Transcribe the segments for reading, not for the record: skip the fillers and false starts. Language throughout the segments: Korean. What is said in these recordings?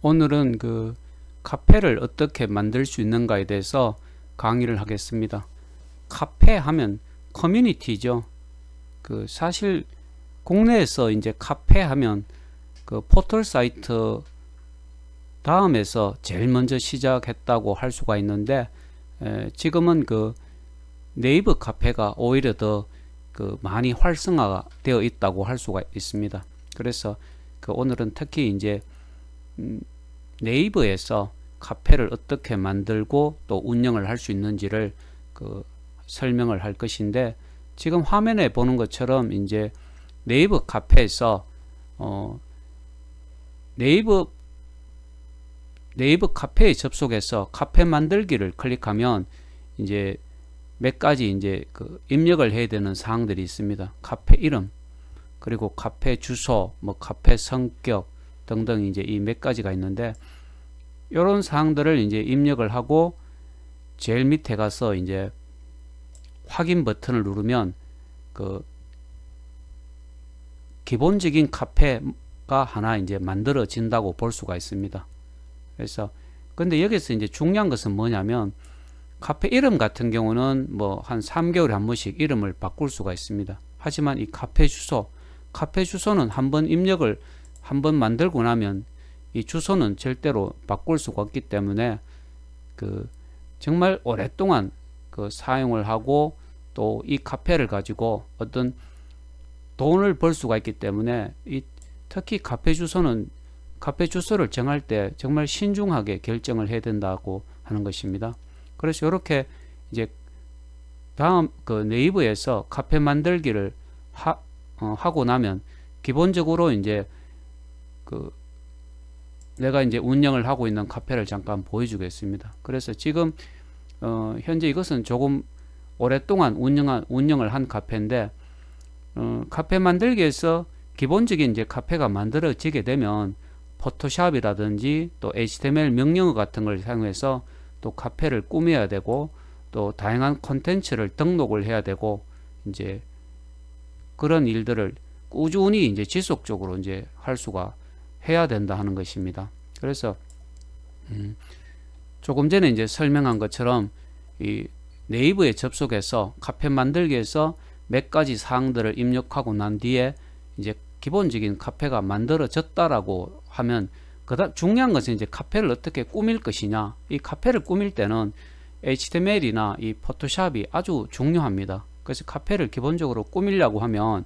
오늘은 그 카페를 어떻게 만들 수 있는가에 대해서 강의를 하겠습니다. 카페 하면 커뮤니티죠. 그 사실 국내에서 이제 카페 하면 그 포털 사이트 다음에서 제일 먼저 시작했다고 할 수가 있는데, 지금은 그 네이버 카페가 오히려 더 그 많이 활성화되어 있다고 할 수가 있습니다. 그래서 그 오늘은 특히 이제 네이버에서 카페를 어떻게 만들고 또 운영을 할 수 있는지를 그 설명을 할 것인데, 지금 화면에 보는 것처럼 이제 네이버 카페에서 네이버 카페에 접속해서 카페 만들기를 클릭하면 이제 몇 가지 이제 그 입력을 해야 되는 사항들이 있습니다. 카페 이름, 그리고 카페 주소, 뭐 카페 성격 등등 이제 이 몇 가지가 있는데, 이런 사항들을 이제 입력을 하고 제일 밑에 가서 이제 확인 버튼을 누르면 그 기본적인 카페가 하나 이제 만들어진다고 볼 수가 있습니다. 그래서 근데 여기서 이제 중요한 것은 뭐냐면, 카페 이름 같은 경우는 뭐 한 3개월에 한 번씩 이름을 바꿀 수가 있습니다. 하지만 이 카페 주소는 한번 입력을 한번 만들고 나면 이 주소는 절대로 바꿀 수가 없기 때문에 그 정말 오랫동안 그 사용을 하고 또 이 카페를 가지고 어떤 돈을 벌 수가 있기 때문에 특히 카페 주소를 정할 때 정말 신중하게 결정을 해야 된다고 하는 것입니다. 그래서 이렇게 이제 다음 그 네이버에서 카페 만들기를 하고 나면 기본적으로 이제 그 내가 이제 운영을 하고 있는 카페를 잠깐 보여주겠습니다. 그래서 지금 현재 이것은 조금 오랫동안 운영을 한 카페인데, 카페 만들기에서 기본적인 이제 카페가 만들어지게 되면 포토샵이라든지 또 HTML 명령어 같은 걸 사용해서 또 카페를 꾸며야 되고 또 다양한 콘텐츠를 등록을 해야 되고 이제 그런 일들을 꾸준히 이제 지속적으로 이제 할 수가 해야 된다 하는 것입니다. 그래서 조금 전에 이제 설명한 것처럼 이 네이버에 접속해서 카페 만들기에서 몇 가지 사항들을 입력하고 난 뒤에 이제 기본적인 카페가 만들어졌다라고 하면, 중요한 것은 이제 카페를 어떻게 꾸밀 것이냐. 이 카페를 꾸밀 때는 HTML이나 이 포토샵이 아주 중요합니다. 그래서 카페를 기본적으로 꾸밀려고 하면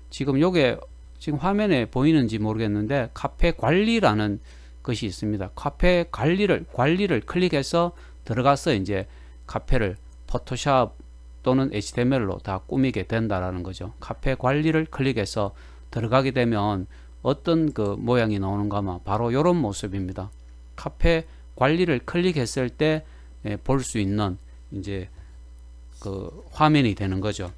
지금 요게 지금 화면에 보이는지 모르겠는데 카페 관리라는 것이 있습니다. 카페 관리를 클릭해서 들어가서 이제 카페를 포토샵 또는 HTML로 다 꾸미게 된다라는 거죠. 카페 관리를 클릭해서 들어가게 되면 어떤 그 모양이 나오는가 하면 바로 이런 모습입니다. 카페 관리를 클릭했을 때 볼 수 있는 이제 그 화면이 되는 거죠.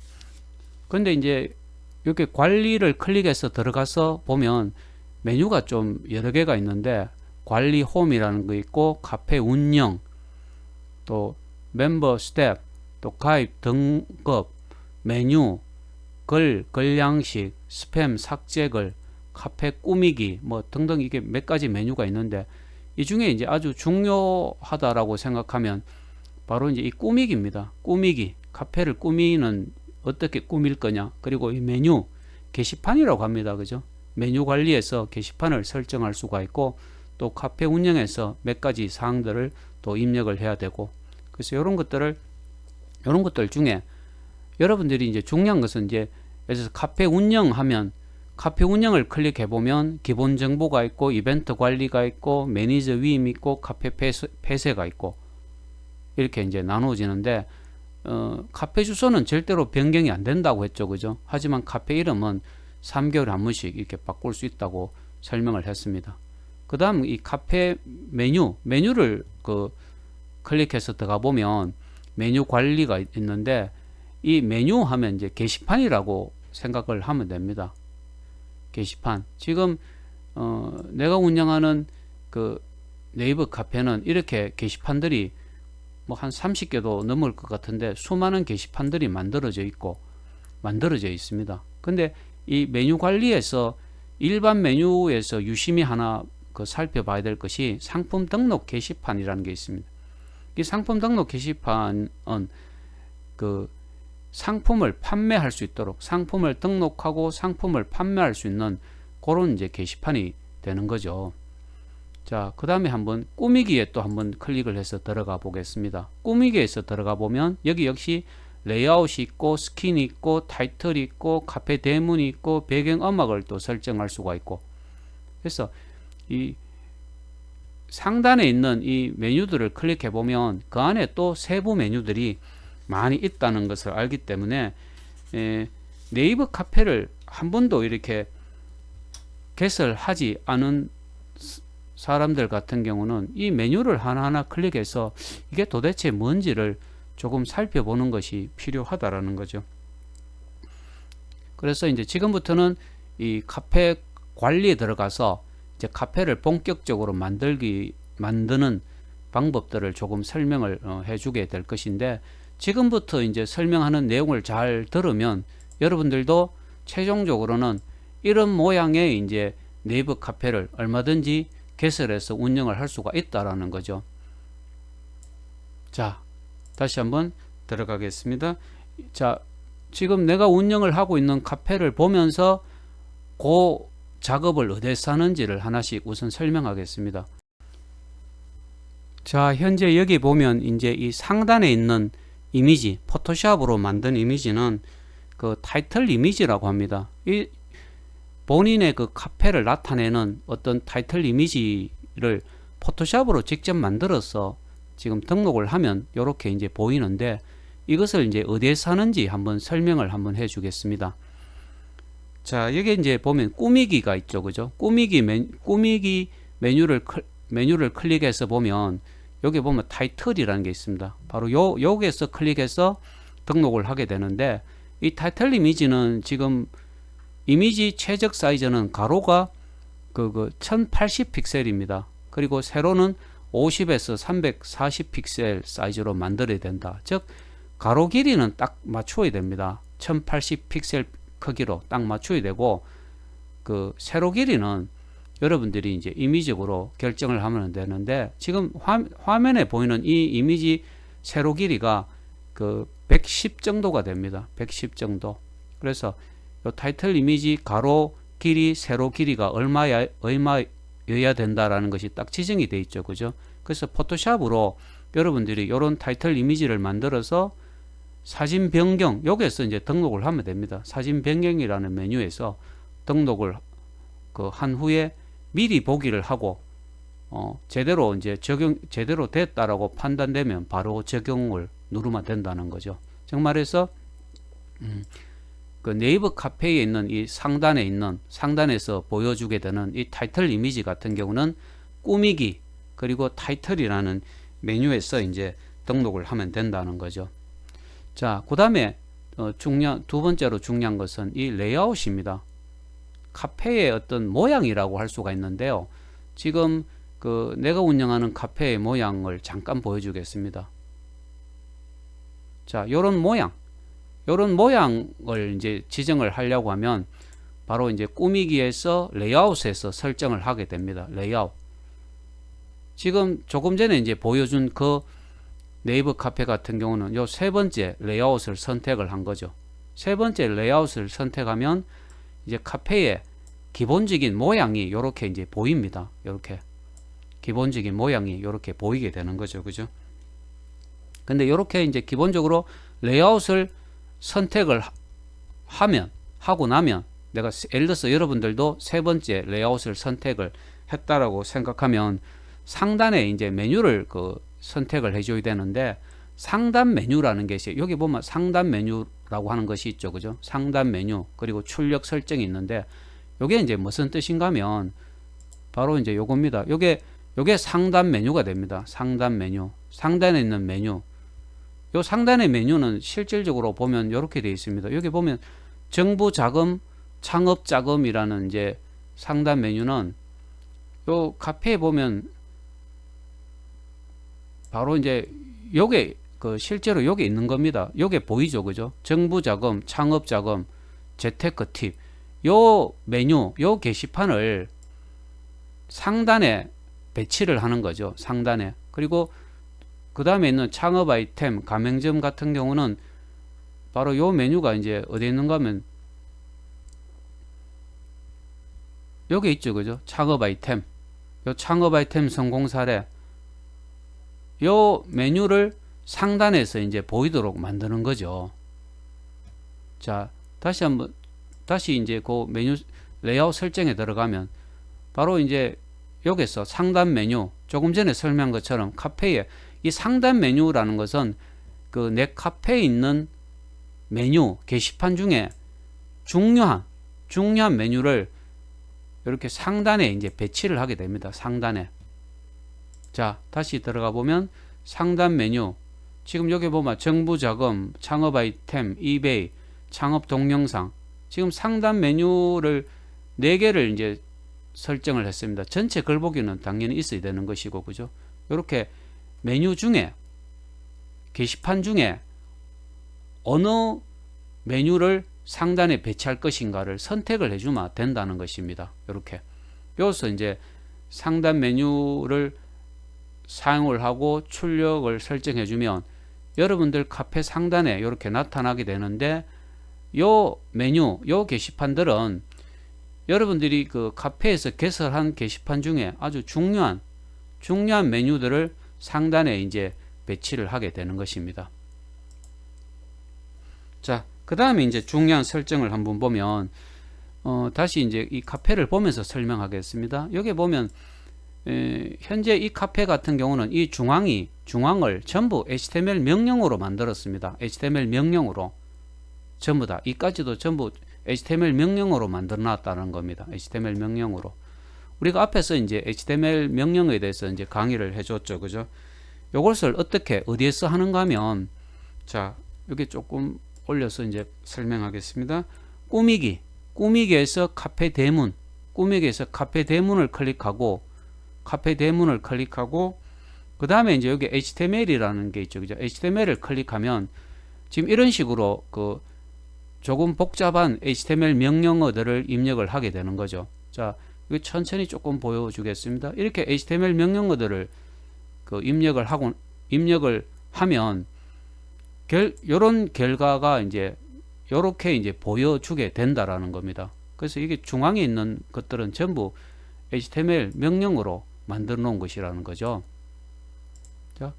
근데 이제 이렇게 관리를 클릭해서 들어가서 보면 메뉴가 좀 여러 개가 있는데, 관리 홈이라는 거 있고, 카페 운영, 또 멤버 스텝, 또 가입 등급, 메뉴, 글 양식, 스팸 삭제 글, 카페 꾸미기 뭐 등등 이게 몇 가지 메뉴가 있는데, 이 중에 이제 아주 중요하다라고 생각하면 바로 이제 이 꾸미기입니다. 꾸미기, 카페를 꾸미는 어떻게 꾸밀 거냐, 그리고 이 메뉴, 게시판이라고 합니다. 그죠? 메뉴 관리에서 게시판을 설정할 수가 있고, 또 카페 운영에서 몇 가지 사항들을 또 입력을 해야 되고, 그래서 이런 것들 중에 여러분들이 이제 중요한 것은 이제 그래서 카페 운영하면 카페 운영을 클릭해 보면 기본 정보가 있고, 이벤트 관리가 있고, 매니저 위임 있고, 카페 폐쇄가 있고, 이렇게 이제 나누어지는데, 카페 주소는 절대로 변경이 안 된다고 했죠. 그죠? 하지만 카페 이름은 3개월에 한 번씩 이렇게 바꿀 수 있다고 설명을 했습니다. 그 다음 이 카페 메뉴를 그 클릭해서 들어가 보면 메뉴 관리가 있는데, 이 메뉴 하면 이제 게시판이라고 생각을 하면 됩니다. 게시판. 지금 내가 운영하는 그 네이버 카페는 이렇게 게시판들이 뭐 한 30개도 넘을 것 같은데 수많은 게시판들이 만들어져 있습니다. 근데 이 메뉴 관리에서 일반 메뉴에서 유심히 하나 살펴봐야 될 것이 상품 등록 게시판이라는 게 있습니다. 이 상품 등록 게시판은 그 상품을 판매할 수 있도록 상품을 등록하고 상품을 판매할 수 있는 그런 이제 게시판이 되는 거죠. 자, 그 다음에 한번 꾸미기에 또 한번 클릭을 해서 들어가 보겠습니다. 꾸미기에서 들어가 보면 여기 역시 레이아웃이 있고 스킨이 있고 타이틀이 있고 카페 대문이 있고 배경음악을 또 설정할 수가 있고, 그래서 이 상단에 있는 이 메뉴들을 클릭해 보면 그 안에 또 세부 메뉴들이 많이 있다는 것을 알기 때문에 네이버 카페를 한 번도 이렇게 개설하지 않은 사람들 같은 경우는 이 메뉴를 하나하나 클릭해서 이게 도대체 뭔지를 조금 살펴보는 것이 필요하다라는 거죠. 그래서 이제 지금부터는 이 카페 관리에 들어가서 이제 카페를 본격적으로 만드는 방법들을 조금 설명을 해주게 될 것인데, 지금부터 이제 설명하는 내용을 잘 들으면 여러분들도 최종적으로는 이런 모양의 이제 네이버 카페를 얼마든지 개설해서 운영을 할 수가 있다라는 거죠. 자, 다시 한번 들어가겠습니다. 자, 지금 내가 운영을 하고 있는 카페를 보면서 그 작업을 어디서 하는지를 하나씩 우선 설명하겠습니다. 자, 현재 여기 보면 이제 이 상단에 있는 이미지, 포토샵으로 만든 이미지는 그 타이틀 이미지라고 합니다. 이 본인의 그 카페를 나타내는 어떤 타이틀 이미지를 포토샵으로 직접 만들어서 지금 등록을 하면 이렇게 이제 보이는데, 이것을 이제 어디에서 하는지 한번 설명을 한번 해 주겠습니다. 자, 여기 이제 보면 꾸미기가 있죠, 그죠? 꾸미기 메뉴를 클릭해서 보면 여기 보면 타이틀이라는 게 있습니다. 바로 여기에서 클릭해서 등록을 하게 되는데, 이 타이틀 이미지는 지금 이미지 최적 사이즈는 가로가 1080 픽셀입니다. 그리고 세로는 50에서 340 픽셀 사이즈로 만들어야 된다. 즉 가로 길이는 딱 맞춰야 됩니다. 1080 픽셀 크기로 딱 맞춰야 되고, 그 세로 길이는 여러분들이 이제 임의적으로 결정을 하면 되는데, 지금 화면에 보이는 이 이미지 세로 길이가 110 정도가 됩니다. 110 정도. 그래서 요 타이틀 이미지 가로 길이, 세로 길이가 얼마여야 된다라는 것이 딱 지정이 되어 있죠, 그죠? 그래서 포토샵으로 여러분들이 이런 타이틀 이미지를 만들어서 사진 변경, 여기에서 이제 등록을 하면 됩니다. 사진 변경이라는 메뉴에서 등록을 한 후에 미리 보기를 하고 제대로 이제 제대로 됐다라고 판단되면 바로 적용을 누르면 된다는 거죠. 즉 말해서 그 네이버 카페에 있는 이 상단에서 보여주게 되는 이 타이틀 이미지 같은 경우는 꾸미기 그리고 타이틀이라는 메뉴에서 이제 등록을 하면 된다는 거죠. 자, 그 다음에 두 번째로 중요한 것은 이 레이아웃입니다. 카페의 어떤 모양이라고 할 수가 있는데요. 지금 내가 운영하는 카페의 모양을 잠깐 보여주겠습니다. 자, 요런 모양을 이제 지정을 하려고 하면 바로 이제 꾸미기에서 레이아웃에서 설정을 하게 됩니다. 레이아웃. 지금 조금 전에 이제 보여준 그 네이버 카페 같은 경우는 요 세 번째 레이아웃을 선택을 한 거죠. 세 번째 레이아웃을 선택하면 이제 카페의 기본적인 모양이 이렇게 이제 보입니다. 이렇게 기본적인 모양이 이렇게 보이게 되는 거죠, 그죠? 근데 이렇게 이제 기본적으로 레이아웃을 선택을 하고 나면, 내가 예를 들어서 여러분들도 세 번째 레이아웃을 선택을 했다라고 생각하면 상단에 이제 메뉴를 선택을 해줘야 되는데, 상단 메뉴라는 게 있어요. 여기 보면 상단 메뉴라고 하는 것이 있죠, 그죠? 상단 메뉴 그리고 출력 설정이 있는데, 요게 이제 무슨 뜻인가 하면 바로 이제 요겁니다. 요게 상단 메뉴가 됩니다. 상단 메뉴, 상단에 있는 메뉴. 요 상단의 메뉴는 실질적으로 보면 이렇게 되어 있습니다. 여기 보면 정부 자금, 창업 자금이라는 이제 상단 메뉴는 요 카페에 보면 바로 이제 요게 실제로 요게 있는 겁니다. 요게 보이죠, 그죠? 정부 자금, 창업 자금, 재테크 팁. 요 메뉴, 요 게시판을 상단에 배치를 하는 거죠. 상단에. 그리고 그 다음에 있는 창업 아이템, 가맹점 같은 경우는 바로 요 메뉴가 이제 어디에 있는가 하면 여기 있죠. 그죠? 창업 아이템. 요 창업 아이템 성공 사례. 요 메뉴를 상단에서 이제 보이도록 만드는 거죠. 자, 다시 이제 그 메뉴 레이아웃 설정에 들어가면 바로 이제 여기서 상단 메뉴, 조금 전에 설명한 것처럼 카페에 이 상단 메뉴라는 것은 그 내 카페에 있는 메뉴 게시판 중에 중요한 메뉴를 이렇게 상단에 이제 배치를 하게 됩니다. 상단에. 자, 다시 들어가 보면 상단 메뉴. 지금 여기 보면 정부 자금, 창업 아이템, 이베이, 창업 동영상. 지금 상단 메뉴를 4개를 이제 설정을 했습니다. 전체 글보기는 당연히 있어야 되는 것이고, 그죠? 이렇게 메뉴 중에, 게시판 중에 어느 메뉴를 상단에 배치할 것인가를 선택을 해주면 된다는 것입니다. 이렇게. 여기서 이제 상단 메뉴를 사용을 하고 출력을 설정해 주면 여러분들 카페 상단에 이렇게 나타나게 되는데, 요 메뉴, 요 게시판들은 여러분들이 그 카페에서 개설한 게시판 중에 아주 중요한 메뉴들을 상단에 이제 배치를 하게 되는 것입니다. 자, 그 다음에 이제 중요한 설정을 한번 보면, 다시 이제 이 카페를 보면서 설명하겠습니다. 여기 보면, 현재 이 카페 같은 경우는 이 중앙을 전부 HTML 명령으로 만들었습니다. HTML 명령으로. 전부 다. 이까지도 전부 HTML 명령으로 만들어 놨다는 겁니다. HTML 명령으로. 우리가 앞에서 이제 HTML 명령에 대해서 이제 강의를 해줬죠. 그죠? 요것을 어떻게, 어디에서 하는가 하면, 자, 여기 조금 올려서 이제 설명하겠습니다. 꾸미기에서 카페 대문, 꾸미기에서 카페 대문을 클릭하고, 그 다음에 이제 여기 HTML이라는 게 있죠. 그죠? HTML을 클릭하면 지금 이런 식으로 그 조금 복잡한 HTML 명령어들을 입력을 하게 되는 거죠. 자, 이거 천천히 조금 보여주겠습니다. 이렇게 HTML 명령어들을 그 입력을 하면 요런 결과가 이제 요렇게 이제 보여주게 된다라는 겁니다. 그래서 이게 중앙에 있는 것들은 전부 HTML 명령으로 만들어 놓은 것이라는 거죠. 자,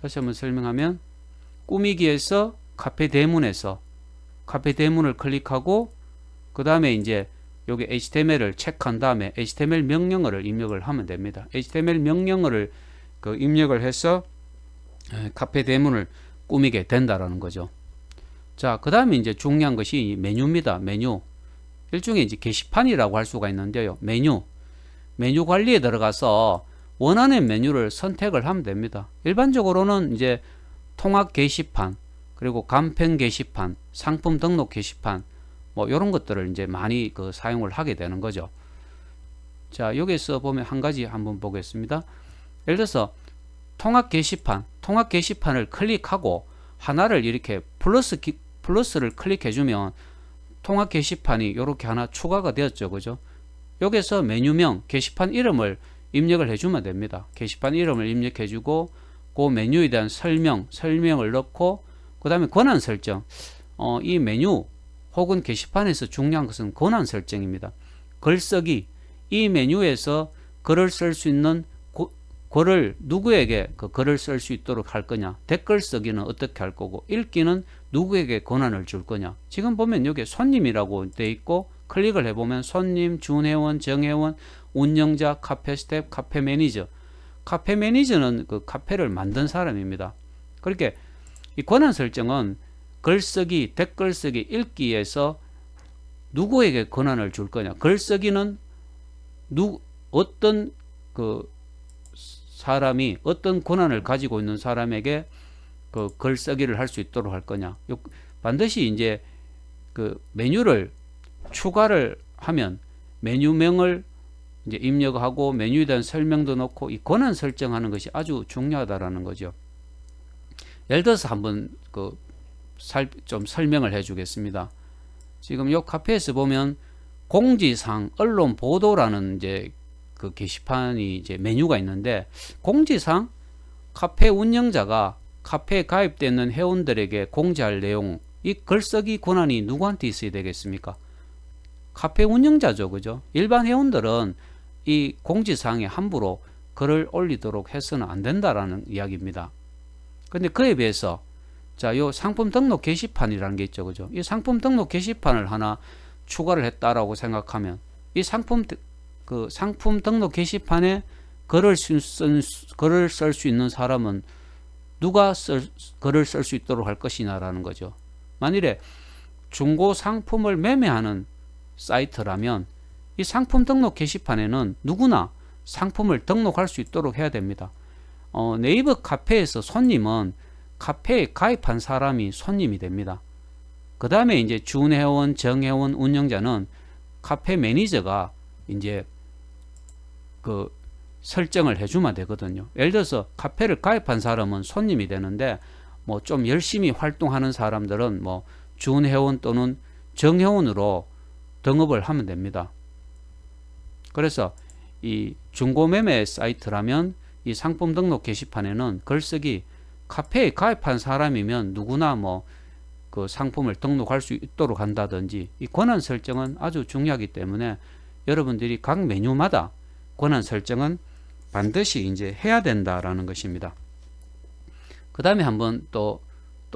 다시 한번 설명하면 꾸미기에서 카페 대문을 클릭하고 그 다음에 이제 여기 HTML을 체크한 다음에 HTML 명령어를 입력을 하면 됩니다. HTML 명령어를 그 입력을 해서 카페 대문을 꾸미게 된다라는 거죠. 자, 그 다음에 이제 중요한 것이 메뉴입니다. 메뉴. 일종의 이제 게시판이라고 할 수가 있는데요. 메뉴 관리에 들어가서 원하는 메뉴를 선택을 하면 됩니다. 일반적으로는 이제 통합 게시판, 그리고 간편 게시판, 상품 등록 게시판, 뭐 이런 것들을 이제 많이 그 사용을 하게 되는 거죠. 자, 여기서 보면 한 가지 한번 보겠습니다. 예를 들어서 통합 게시판을 클릭하고 하나를 이렇게 플러스를 클릭해 주면 통합 게시판이 이렇게 하나 추가가 되었죠. 그죠? 여기서 메뉴명, 게시판 이름을 입력을 해주면 됩니다. 게시판 이름을 입력해 주고 그 메뉴에 대한 설명을 넣고 그 다음에 권한 설정. 이 메뉴 혹은 게시판에서 중요한 것은 권한 설정입니다. 글쓰기, 이 메뉴에서 글을 쓸 수 있는 글을 누구에게 그 글을 쓸 수 있도록 할 거냐, 댓글 쓰기는 어떻게 할 거고, 읽기는 누구에게 권한을 줄 거냐. 지금 보면 여기 손님이라고 돼 있고 클릭을 해보면 손님, 준회원, 정회원, 운영자, 카페 스텝, 카페 매니저. 카페 매니저는 그 카페를 만든 사람입니다. 그렇게 이 권한 설정은 글쓰기, 댓글 쓰기, 읽기에서 누구에게 권한을 줄 거냐. 글쓰기는 어떤 그 사람이 어떤 권한을 가지고 있는 사람에게 그 글쓰기를 할 수 있도록 할 거냐. 반드시 이제 그 메뉴를 추가를 하면 메뉴명을 이제 입력하고 메뉴에 대한 설명도 넣고 이 권한 설정하는 것이 아주 중요하다라는 거죠. 예를 들어서 한번 좀 설명을 해주겠습니다. 지금 이 카페에서 보면 공지사항, 언론 보도라는 이제 그 게시판이 이제 메뉴가 있는데, 공지상 카페 운영자가 카페에 가입되어 있는 회원들에게 공지할 내용, 이 글쓰기 권한이 누구한테 있어야 되겠습니까? 카페 운영자죠, 그죠? 일반 회원들은 이 공지사항에 함부로 글을 올리도록 해서는 안 된다라는 이야기입니다. 근데 그에 비해서 자, 요 상품 등록 게시판이라는 게 있죠, 그죠? 이 상품 등록 게시판을 하나 추가를 했다라고 생각하면, 이 상품 등록 게시판에 글을 쓸 수 있는 사람은 누가 글을 쓸 수 있도록 할 것이냐라는 거죠. 만일에 중고 상품을 매매하는 사이트라면 이 상품 등록 게시판에는 누구나 상품을 등록할 수 있도록 해야 됩니다. 네이버 카페에서 손님은 카페에 가입한 사람이 손님이 됩니다. 그 다음에 이제 준회원, 정회원, 운영자는 카페 매니저가 이제 그 설정을 해주면 되거든요. 예를 들어서 카페를 가입한 사람은 손님이 되는데, 뭐 좀 열심히 활동하는 사람들은 뭐 준회원 또는 정회원으로 등업을 하면 됩니다. 그래서 이 중고매매 사이트라면 이 상품 등록 게시판에는 글쓰기 카페에 가입한 사람이면 누구나 뭐 그 상품을 등록할 수 있도록 한다든지, 이 권한 설정은 아주 중요하기 때문에 여러분들이 각 메뉴마다 권한 설정은 반드시 이제 해야 된다라는 것입니다. 그 다음에 한번 또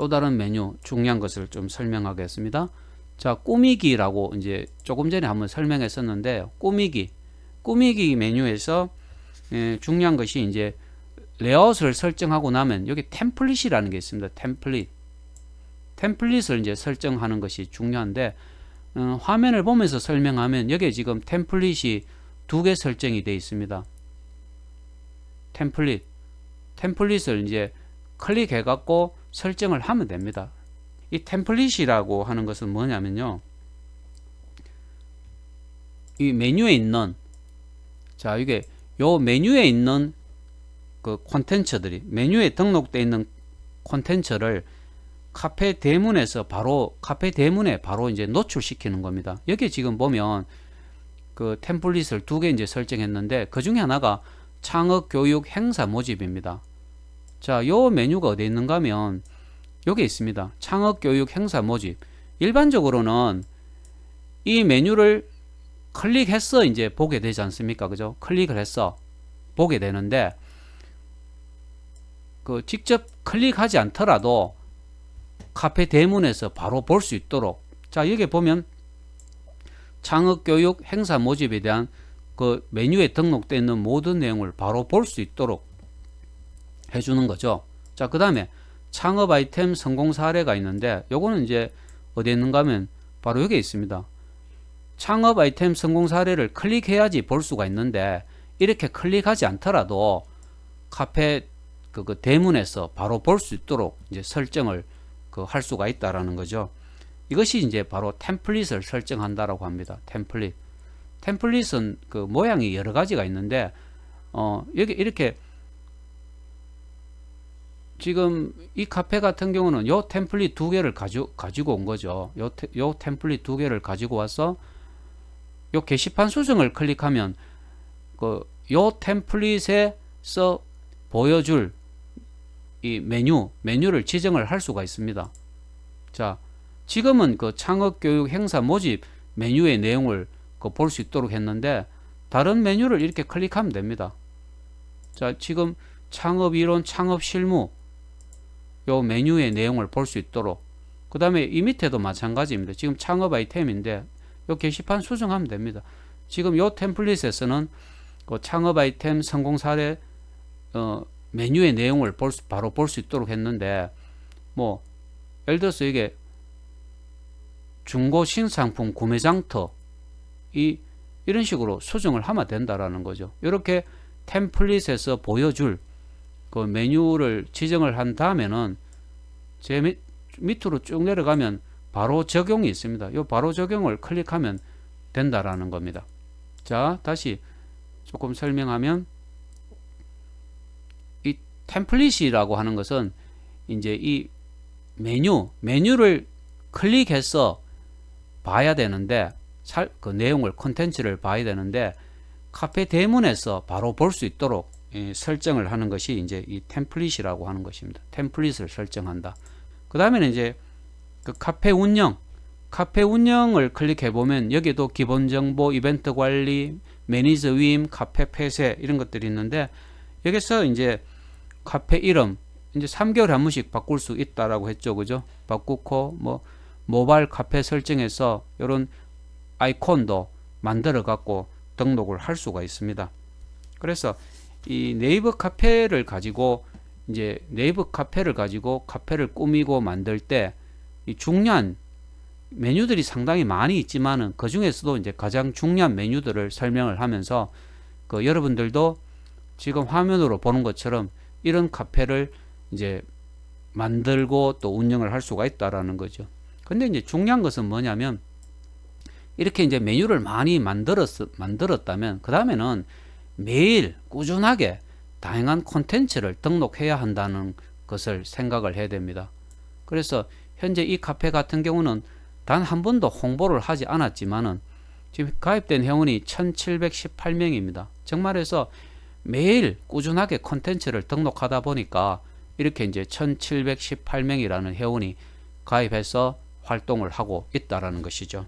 다른 메뉴 중요한 것을 좀 설명하겠습니다. 자, 꾸미기라고 이제 조금 전에 한번 설명했었는데, 꾸미기 메뉴에서 중요한 것이 이제 레이아웃을 설정하고 나면 여기 템플릿이라는 게 있습니다. 템플릿을 이제 설정하는 것이 중요한데, 화면을 보면서 설명하면 여기에 지금 템플릿이 2개 설정이 되어 있습니다. 템플릿을 이제 클릭해 갖고 설정을 하면 됩니다. 이 템플릿이라고 하는 것은 뭐냐면요, 이 메뉴에 있는, 자, 이게 요 메뉴에 있는 그 콘텐츠들이, 메뉴에 등록되어 있는 콘텐츠를 카페 대문에 바로 이제 노출시키는 겁니다. 여기 지금 보면 그 템플릿을 2개 이제 설정했는데, 그 중에 하나가 창업 교육 행사 모집입니다. 자, 요 메뉴가 어디 있는가 하면 여기 있습니다. 창업 교육 행사 모집. 일반적으로는 이 메뉴를 클릭해서 이제 보게 되지 않습니까? 그죠? 클릭을 해서 보게 되는데, 그 직접 클릭하지 않더라도 카페 대문에서 바로 볼 수 있도록, 자, 여기 보면 창업교육 행사 모집에 대한 그 메뉴에 등록되어 있는 모든 내용을 바로 볼 수 있도록 해주는 거죠. 자, 그 다음에 창업 아이템 성공 사례가 있는데, 요거는 이제 어디에 있는가 하면 바로 여기 있습니다. 창업 아이템 성공 사례를 클릭해야지 볼 수가 있는데, 이렇게 클릭하지 않더라도 카페 그 대문에서 바로 볼 수 있도록 이제 설정을 할 수가 있다라는 거죠. 이것이 이제 바로 템플릿을 설정한다라고 합니다. 템플릿은 그 모양이 여러 가지가 있는데, 여기 이렇게 지금 이 카페 같은 경우는 요 템플릿 2개를 가지고 온 거죠. 요 템플릿 2개를 가지고 와서 요 게시판 수정을 클릭하면 요 템플릿에서 보여줄 이 메뉴를 지정을 할 수가 있습니다. 자, 지금은 그 창업교육 행사 모집 메뉴의 내용을 볼 수 있도록 했는데, 다른 메뉴를 이렇게 클릭하면 됩니다. 자, 지금 창업이론, 창업실무 요 메뉴의 내용을 볼 수 있도록, 그 다음에 이 밑에도 마찬가지입니다. 지금 창업 아이템인데 요 게시판 수정하면 됩니다. 지금 요 템플릿에서는 그 창업 아이템 성공 사례 메뉴의 내용을 바로 볼 수 있도록 했는데, 뭐 예를 들어서 이게 중고 신상품 구매 장터 이런 식으로 수정을 하면 된다라는 거죠. 이렇게 템플릿에서 보여줄 그 메뉴를 지정을 한 다음에는 제 밑으로 쭉 내려가면 바로 적용이 있습니다. 이 바로 적용을 클릭하면 된다라는 겁니다. 자, 다시 조금 설명하면, 이 템플릿이라고 하는 것은 이제 이 메뉴를 클릭해서 봐야 되는데, 그 내용을, 콘텐츠를 봐야 되는데, 카페 대문에서 바로 볼 수 있도록 설정을 하는 것이 이제 이 템플릿이라고 하는 것입니다. 템플릿을 설정한다. 그 다음에는 이제 그 카페 운영을 클릭해 보면 여기도 기본 정보, 이벤트 관리, 매니저 위임, 카페 폐쇄 이런 것들이 있는데, 여기서 이제 카페 이름 이제 3개월에 한 번씩 바꿀 수 있다라고 했죠, 그죠? 바꾸고 뭐 모바일 카페 설정해서 이런 아이콘도 만들어 갖고 등록을 할 수가 있습니다. 그래서 이 네이버 카페를 가지고 카페를 꾸미고 만들 때 이 중요한 메뉴들이 상당히 많이 있지만은 그 중에서도 이제 가장 중요한 메뉴들을 설명을 하면서 그 여러분들도 지금 화면으로 보는 것처럼 이런 카페를 이제 만들고 또 운영을 할 수가 있다라는 거죠. 근데 이제 중요한 것은 뭐냐면, 이렇게 이제 메뉴를 많이 만들었다면 그 다음에는 매일 꾸준하게 다양한 콘텐츠를 등록해야 한다는 것을 생각을 해야 됩니다. 그래서 현재 이 카페 같은 경우는 단 한 번도 홍보를 하지 않았지만은 지금 가입된 회원이 1718명입니다. 정말해서 매일 꾸준하게 콘텐츠를 등록하다 보니까 이렇게 이제 1718명이라는 회원이 가입해서 활동을 하고 있다라는 것이죠.